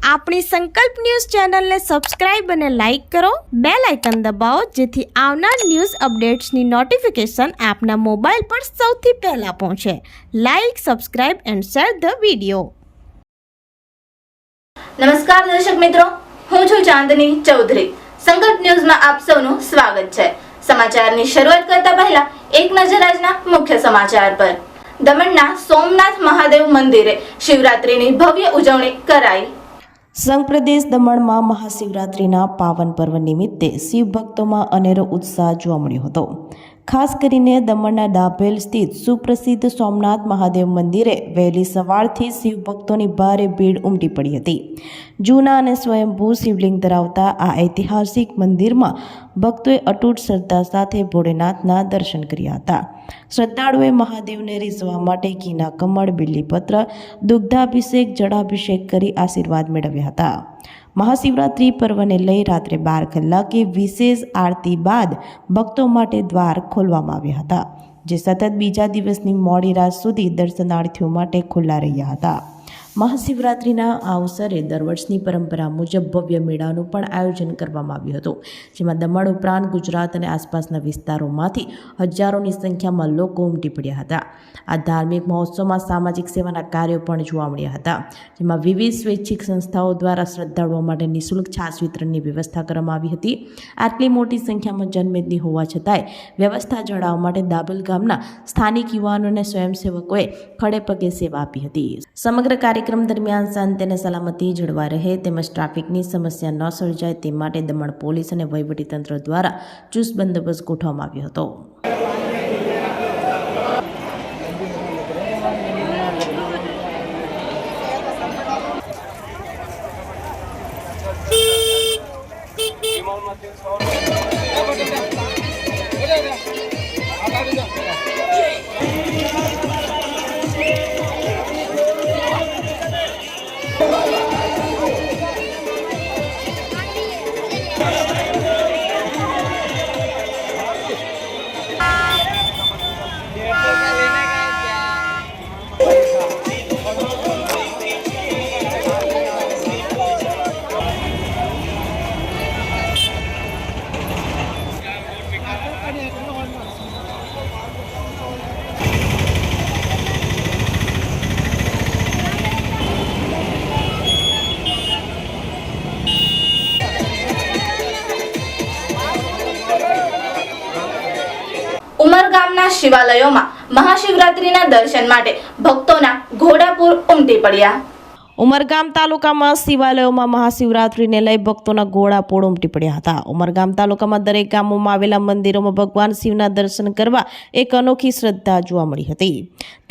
આપણી સંકલ્પ ન્યૂઝ ચેનલને સબસ્ક્રાઇબ અને લાઇક કરો, બેલ આઇકન દબાવો જેથી આવનાર ન્યૂઝ અપડેટ્સની નોટિફિકેશન આપના મોબાઈલ પર સૌથી પહેલા પહોંચે. Like, subscribe and share the video. નમસ્કાર દર્શક મિત્રો, હું છું ચાંદની ચૌધરી. સંકલ્પ ન્યૂઝમાં આપ સૌનું સ્વાગત છે. સમાચારની શરૂઆત કરતા પહેલા એક નજર આજના મુખ્ય સમાચાર પર. દમણના સોમનાથ મહાદેવ મંદિરે શિવરાત્રીની ભવ્ય ઉજવણી કરાઈ. સંઘ પ્રદેશ દમણમાં મહાશિવરાત્રિના પાવન પર્વ નિમિત્તે શિવ ભક્તોમાં અનેરો ઉત્સાહ જોવા મળ્યો હતો. ખાસ કરીને દમણના ડાભેલ સ્થિત સુપ્રસિદ્ધ સોમનાથ મહાદેવ મંદિરે વહેલી સવારથી શિવ ભક્તોની ભારે ભીડ ઉમટી પડી હતી. જૂના અને સ્વયંભૂ શિવલિંગ ધરાવતા આ ઐતિહાસિક મંદિરમાં ભક્તોએ અતૂટ શ્રદ્ધા સાથે ભોળેનાથના દર્શન કર્યા હતા. શ્રદ્ધાળુઓએ મહાદેવને રીઝવવા માટે ઘીના કમળ, બિલ્લીપત્ર, દુગ્ધાભિષેક, જળાભિષેક કરી આશીર્વાદ મેળવ્યા હતા. મહાશિવરાત્રિ પર્વને લઈ રાત્રે 12 કલાકે વિશેષ આરતી બાદ ભક્તો માટે દ્વાર ખોલવામાં આવ્યા હતા, જે સતત બીજા દિવસની મોડી રાત સુધી દર્શનાર્થીઓ માટે ખુલ્લા રહ્યા હતા. મહાશિવરાત્રિના આ અવસરે દર વર્ષની પરંપરા મુજબ ભવ્ય મેળાનું પણ આયોજન કરવામાં આવ્યું હતું, જેમાં દમણ ઉપરાંત ગુજરાત અને આસપાસના વિસ્તારોમાંથી હજારોની સંખ્યામાં લોકો ઉમટી પડ્યા હતા. આ ધાર્મિક મહોત્સવમાં સામાજિક સેવાના કાર્યો પણ જોવા મળ્યા હતા, જેમાં વિવિધ સ્વૈચ્છિક સંસ્થાઓ દ્વારા શ્રદ્ધાળુઓ માટે નિઃશુલ્ક છાશ વિતરણની વ્યવસ્થા કરવામાં આવી હતી. આટલી મોટી સંખ્યામાં જનમેદની હોવા છતાંય વ્યવસ્થા જાળવવા માટે દાભેલ ગામના સ્થાનિક યુવાનો અને સ્વયંસેવકોએ ખડે પગે સેવા આપી હતી. સમગ્ર કાર્યક્રમ દરમિયાન શાંતિ અને સલામતી જળવાઈ રહે તેમજ ટ્રાફિકની સમસ્યા ન સર્જાય તે માટે દમણ પોલીસ અને વહીવટીતંત્ર દ્વારા ચુસ્ત બંદોબસ્ત ગોઠવવામાં આવ્યો હતો. ઉમરગામના શિવાલયોમાં મહાશિવરાત્રીના દર્શન માટે ભક્તોના ઘોડાપૂર ઉમટી પડ્યા. ઉમરગામ તાલુકામાં શિવાલયોમાં મહાશિવરાત્રિને લઈ ભક્તોના ઘોડાપૂર ઉમટી પડ્યા હતા. ઉમરગામ તાલુકામાં દરેક ગામોમાં આવેલા મંદિરોમાં ભગવાન શિવના દર્શન કરવા એક અનોખી શ્રદ્ધા જોવા મળી હતી.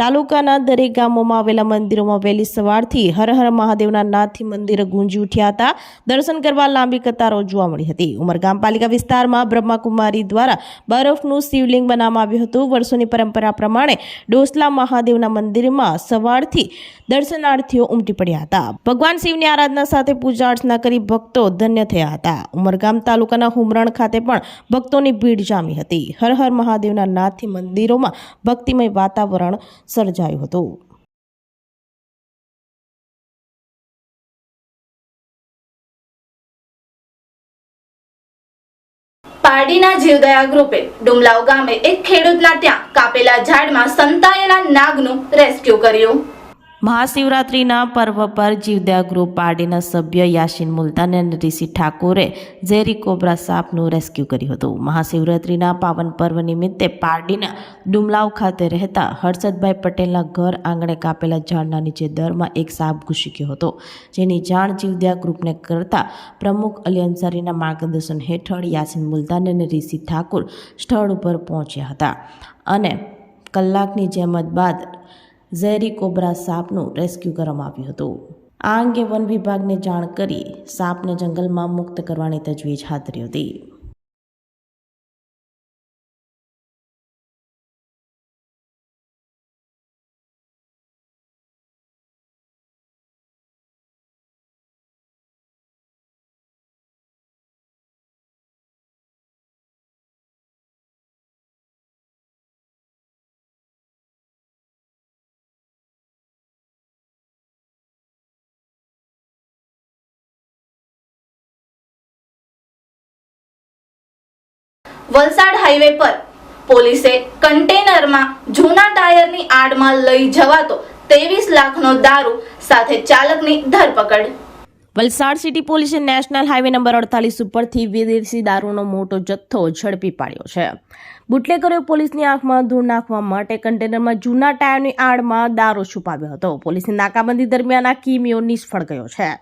તાલુકાના દરેક ગામોમાં આવેલા મંદિરોમાં વહેલી સવારથી હર હર મહાદેવના નાદથી મંદિરો ગુંજી ઉઠ્યા હતા. દર્શન કરવા લાંબી કતારો જોવા મળી હતી. ઉમરગામ પાલિકા વિસ્તારમાં બ્રહ્માકુમારી દ્વારા બરફનું શિવલિંગ બનાવવામાં આવ્યું હતું. વર્ષોની પરંપરા પ્રમાણે ડોસલા મહાદેવના મંદિરમાં સવારથી દર્શનાર્થીઓ ઉમટી પડ્યા હતા. ભગવાન શિવની આરાધના સાથે પૂજા અર્ચના કરી ભક્તો ધન્ય થયા હતા. ઉમરગામ તાલુકાના હુમરણ ખાતે પણ ભક્તોની ભીડ જામી હતી. હર હર મહાદેવના નાદથી મંદિરોમાં ભક્તિમય વાતાવરણ સર્જાયું હતું. પારડીના જીવદયા ગ્રુપે ડુમલાવ ગામે એક ખેડૂતના ત્યાં કાપેલા ઝાડમાં સંતાયેલા નાગનું રેસ્ક્યુ કર્યું. મહાશિવરાત્રિના પર્વ પર જીવદયા ગ્રુપ પારડીના સભ્ય યાસીન મુલતાન અને ઋષિ ઠાકોરે ઝેરી કોબ્રા સાપનું રેસ્ક્યુ કર્યું હતું. મહાશિવરાત્રિના પાવન પર્વ નિમિત્તે પારડીના ડુમલાવ ખાતે રહેતા હર્ષદભાઈ પટેલના ઘર આંગણે કાપેલા ઝાડના નીચે દરમાં એક સાપ ઘૂસી ગયો હતો, જેની જાણ જીવદયા ગ્રુપને કરતા પ્રમુખ અલી અંસારીના માર્ગદર્શન હેઠળ યાસીન મુલતાન અને ઋષિ ઠાકોર સ્થળ ઉપર પહોંચ્યા હતા અને કલાકની જહેમત બાદ ઝેરી કોબ્રા સાપનું રેસ્ક્યુ કરવામાં આવ્યું હતું. આ અંગે વન વિભાગને જાણ કરી સાપને જંગલમાં મુક્ત કરવાની તજવીજ હાથ ધરી હતી. વલસાડ હાઈવે પર પોલીસે કન્ટેનરમાં જૂના ટાયરની આડમાં લઈ જવાતો 23 લાખનો દારૂ સાથે ચાલકની ધરપકડ. વલસાડ સિટી પોલીસે નેશનલ હાઈવે નંબર 48 ઉપરથી વિદેશી દારૂનો મોટો જથ્થો ઝડપી પાડ્યો છે. બુટલેગરોએ પોલીસની આંખમાં ધૂળ નાખવા માટે કન્ટેનરમાં જૂના ટાયરની આડમાં દારૂ છુપાવ્યો હતો. પોલીસની નાકાબંધી દરમિયાન આ કિમિયો નિષ્ફળ ગયો છે.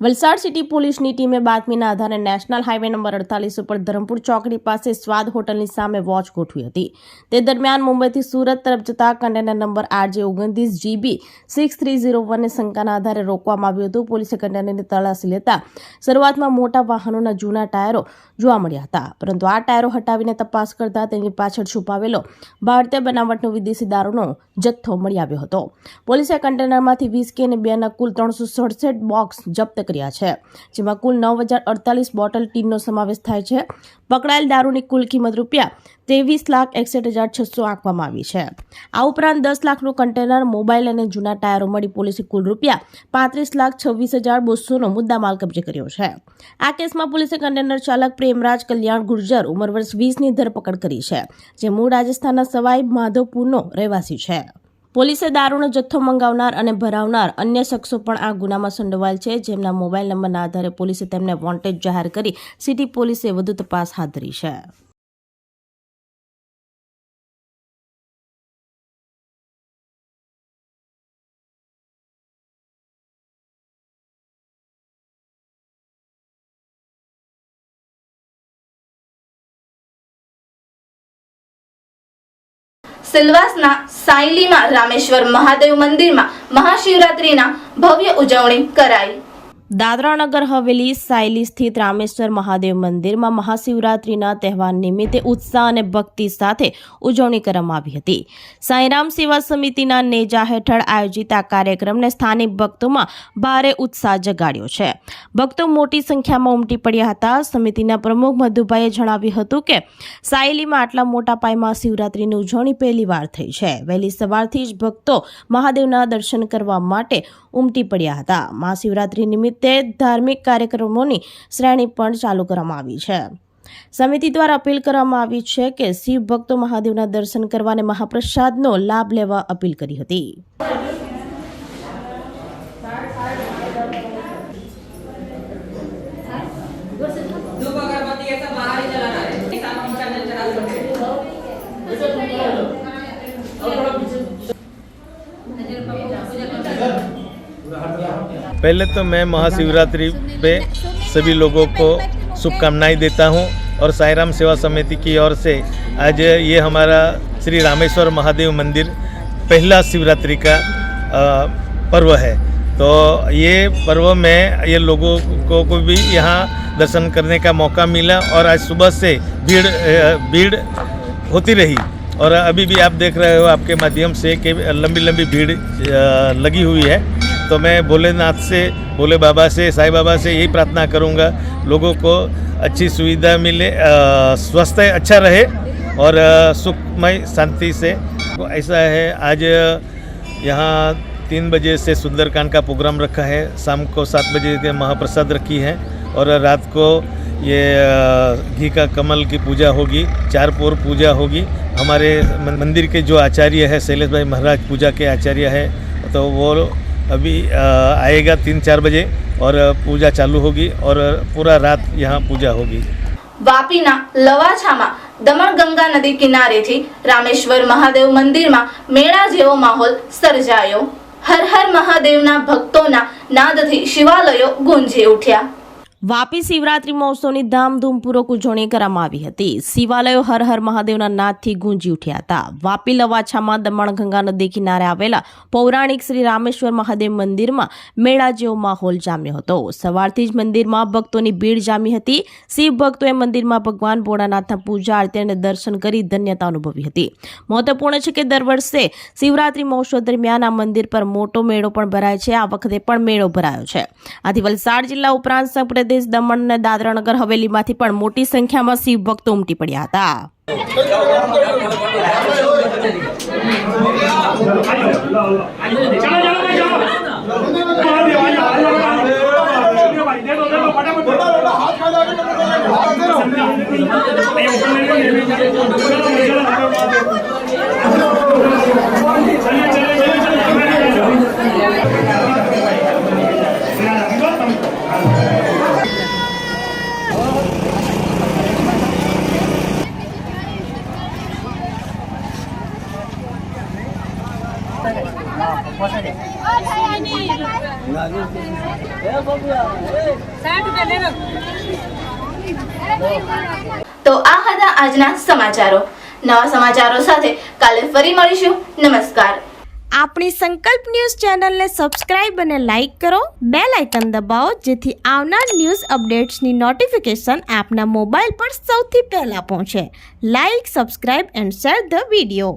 વલસાડ સિટી પોલીસની ટીમે બાતમીના આધારે નેશનલ હાઈવે નંબર 48 ઉપર ધરમપુર ચોકડી પાસે સ્વાદ હોટલની સામે વોચ ગોઠવી હતી. તે દરમિયાન મુંબઈથી સુરત તરફ જતા કન્ટેનર નંબર RJ29GB 6301ને શંકાના આધારે રોકવામાં આવ્યું હતું. પોલીસે કન્ટેનરની તલાશી લેતા શરૂઆતમાં મોટા વાહનોના જૂના ટાયરો જોવા મળ્યા હતા, પરંતુ આ ટાયરો હટાવીને તપાસ કરતા તેની પાછળ છુપાવેલો ભારતીય બનાવટનો વિદેશી દારૂનો જથ્થો મળી આવ્યો હતો. પોલીસે કન્ટેનરમાંથી વ્હિસ્કી અને બીયરના કુલ 367 બોક્સ જપ્ત કર્યા છે, જેમાં કુલ 9048 બોટલ ટીનનો સમાવેશ થાય છે. પકડાયેલ દારૂની કુલ કિંમત ₹23,61,600 આંકવામાં આવી છે. આ ઉપરાંત 10 લાખનું કન્ટેનર, મોબાઈલ અને જૂના ટાયરો મળી પોલીસે કુલ ₹35,26,200નો મુદ્દામાલ કબજે કર્યો છે. આ કેસમાં પોલીસે કન્ટેનર ચાલક પ્રેમરાજ કલ્યાણ ગુર્જર ઉંમર વર્ષ 20ની ધરપકડ કરી છે, જે મૂળ રાજસ્થાનના સવાઈ માધોપુરનો રહેવાસી છે. પોલીસે દારૂનો જથ્થો મંગાવનાર અને ભરાવનાર અન્ય શખ્સો પણ આ ગુનામાં સંડોવાયેલ છે, જેમના મોબાઈલ નંબરના આધારે પોલીસે તેમને વોન્ટેડ જાહેર કરી સિટી પોલીસે વધુ તપાસ હાથ ધરી છે. સિલવાસના સાયલીમાં રામેશ્વર મહાદેવ મંદિરમાં મહાશિવરાત્રીના ભવ્ય ઉજવણી કરાઈ. દાદરા નગર હવેલી સાયલી સ્થિત રામેશ્વર મહાદેવ મંદિરમાં મહાશિવરાત્રિના તહેવાર નિમિત્તે ઉત્સાહ અને ભક્તિ સાથે ઉજવણી કરવામાં આવી હતી. સાંઈરામ સેવા સમિતિના નેજા હેઠળ આયોજિત આ કાર્યક્રમને સ્થાનિક ભક્તોમાં ભારે ઉત્સાહ જગાડ્યો છે. ભક્તો મોટી સંખ્યામાં ઉમટી પડ્યા હતા. સમિતિના પ્રમુખ મધુભાઈએ જણાવ્યું હતું કે સાયલીમાં આટલા મોટા પાયે શિવરાત્રિની ઉજવણી પહેલીવાર થઈ છે. વહેલી સવારથી જ ભક્તો મહાદેવના દર્શન કરવા માટે ઉમટી પડ્યા હતા. મહાશિવરાત્રિ નિમિત્તે ધાર્મિક કાર્યક્રમોની શ્રેણી પણ ચાલુ કરવામાં આવી છે. સમિતિ દ્વારા અપીલ કરવામાં આવી છે કે શિવ ભક્તો મહાદેવના દર્શન કરવા અને મહાપ્રસાદનો લાભ લેવા અપીલ કરી હતી. पहले तो मैं महाशिवरात्रि पे सभी लोगों को शुभकामनाएं देता हूं और साईराम सेवा समिति की ओर से आज ये हमारा श्री रामेश्वर महादेव मंदिर पहला शिवरात्रि का पर्व है. तो ये पर्व में ये लोगों को भी यहाँ दर्शन करने का मौका मिला और आज सुबह से भीड़ होती रही और अभी भी आप देख रहे हो आपके माध्यम से कि लंबी लंबी भीड़ लगी हुई है. तो मैं भोलेनाथ से, भोले बाबा से, साईं बाबा से यही प्रार्थना करूँगा लोगों को अच्छी सुविधा मिले, स्वास्थ्य अच्छा रहे और सुखमय शांति से. तो ऐसा है आज यहाँ 3 बजे से सुंदरकांड का प्रोग्राम रखा है, शाम को 7 बजे के महाप्रसाद रखी है और रात को ये घी का कमल की पूजा होगी, 4 पोर पूजा होगी. हमारे मंदिर के जो आचार्य है शैलेश भाई महाराज पूजा के आचार्य है, तो वो अभी आएगा 3-4 बजे और पूजा चालू होगी और पूरा रात यहाँ पूजा होगी. વાપીના લવાછામાં દમણ ગંગા નદી કિનારેથી રામેશ્વર મહાદેવ મંદિરમાં મેળા જેવો માહોલ સર્જાયો. હર હર મહાદેવના ભક્તોના નાદથી શિવાલયો ગુંજી ઉઠ્યા. વાપી શિવરાત્રી મહોત્સવની ધામધૂમપૂર્વક ઉજવણી કરવામાં આવી હતી. શિવાલયો હર હર મહાદેવના નાદથી ગુંજી ઉઠ્યા હતા. વાપી લવાછામાં દમણ ગંગા નદી કિનારે આવેલા પૌરાણિક શ્રી રામેશ્વર મહાદેવ મંદિરમાં મેળા જેવો માહોલ જામ્યો હતો. સવારથી જ મંદિરમાં ભક્તોની ભીડ જામી હતી. શિવ ભક્તોએ મંદિરમાં ભગવાન ભોળાનાથના પૂજા આરતી અને દર્શન કરી ધન્યતા અનુભવી હતી. મહત્વપૂર્ણ છે કે દર વર્ષે શિવરાત્રી મહોત્સવ દરમિયાન આ મંદિર પર મોટો મેળો પણ ભરાય છે. આ વખતે પણ મેળો ભરાયો છે. આથી વલસાડ જિલ્લા ઉપરાંત સંપ્રદેશ દમણ અને દાદરા નગર હવેલીમાંથી પણ મોટી સંખ્યામાં શિવ ભક્તો ઉમટી પડ્યા હતા. તો આ હતા આજના સમાચારો. નવા સમાચારો સાથે કાલે ફરી મળીશું. નમસ્કાર. આપણી સંકલ્પ ન્યૂઝ ચેનલને સબસ્ક્રાઇબ અને લાઇક કરો, બેલ આઇકન દબાવો જેથી આવનાર ન્યૂઝ અપડેટ્સની નોટિફિકેશન આપના મોબાઈલ પર સૌથી પહેલા પહોંચે. Like, subscribe and share the video.